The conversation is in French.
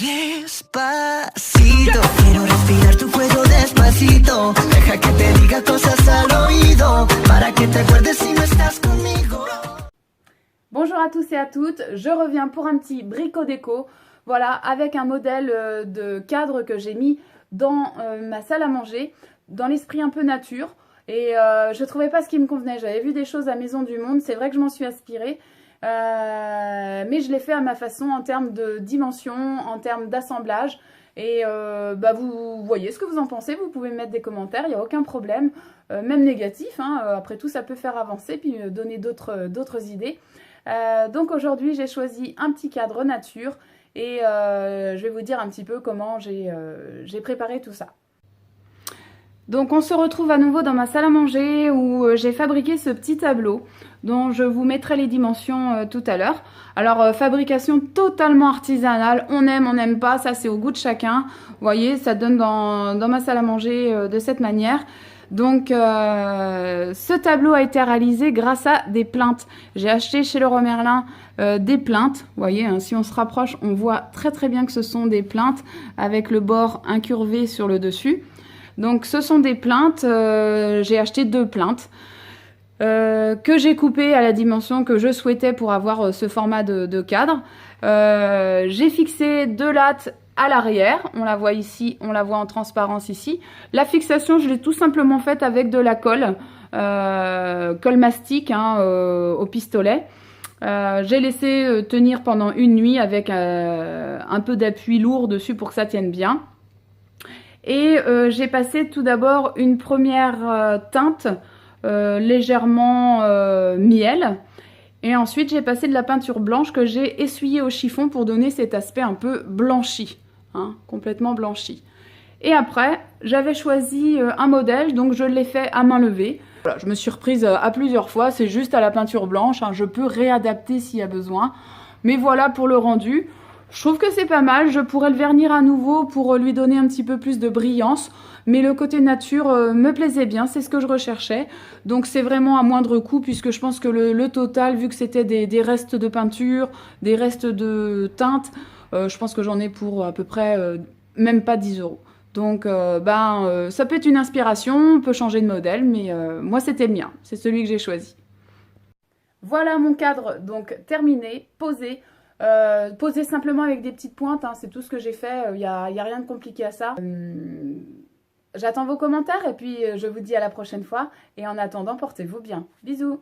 Despacito, quiero respirar tu cuello despacito. Deja que te diga cosas al oído, para que te acuerdes si no estás conmigo. Bonjour à tous et à toutes, je reviens pour un petit brico-déco, voilà, avec un modèle de cadre que j'ai mis dans ma salle à manger, dans l'esprit un peu nature. Et je trouvais pas ce qui me convenait, j'avais vu des choses à Maison du Monde, c'est vrai que je m'en suis inspirée. Mais je l'ai fait à ma façon en termes de dimension, en termes d'assemblage. Et vous voyez ce que vous en pensez, vous pouvez mettre des commentaires, il n'y a aucun problème, même négatif, hein, après tout ça peut faire avancer, puis donner d'autres idées. Donc aujourd'hui j'ai choisi un petit cadre nature et je vais vous dire un petit peu comment j'ai préparé tout ça. Donc on se retrouve à nouveau dans ma salle à manger où j'ai fabriqué ce petit tableau dont je vous mettrai les dimensions tout à l'heure. Alors fabrication totalement artisanale, on aime, on n'aime pas, ça c'est au goût de chacun. Vous voyez, ça donne dans ma salle à manger de cette manière. Donc ce tableau a été réalisé grâce à des plinthes. J'ai acheté chez Leroy Merlin des plinthes. Vous voyez, hein, si on se rapproche, on voit très très bien que ce sont des plinthes avec le bord incurvé sur le dessus. Donc ce sont des plinthes, j'ai acheté 2 plinthes que j'ai coupées à la dimension que je souhaitais pour avoir ce format de cadre. J'ai fixé 2 lattes à l'arrière, on la voit ici, on la voit en transparence ici. La fixation, je l'ai tout simplement faite avec de la colle, colle mastic hein, au pistolet. J'ai laissé tenir pendant une nuit avec un peu d'appui lourd dessus pour que ça tienne bien. Et j'ai passé tout d'abord une première teinte légèrement miel. Et ensuite j'ai passé de la peinture blanche que j'ai essuyée au chiffon pour donner cet aspect un peu blanchi, hein, complètement blanchi. Et après j'avais choisi un modèle, donc je l'ai fait à main levée. Voilà, je me suis reprise à plusieurs fois, c'est juste à la peinture blanche, hein, je peux réadapter s'il y a besoin. Mais voilà pour le rendu. Je trouve que c'est pas mal, je pourrais le vernir à nouveau pour lui donner un petit peu plus de brillance, mais le côté nature me plaisait bien, c'est ce que je recherchais. Donc c'est vraiment à moindre coût puisque je pense que le total, vu que c'était des restes de peinture, des restes de teinte, je pense que j'en ai pour à peu près même pas 10 €. Donc ça peut être une inspiration, on peut changer de modèle, mais moi c'était le mien, c'est celui que j'ai choisi. Voilà mon cadre donc terminé, posé. Poser simplement avec des petites pointes, hein, c'est tout ce que j'ai fait, il n'y a rien de compliqué à ça. J'attends vos commentaires et puis je vous dis à la prochaine fois. Et en attendant, portez-vous bien. Bisous!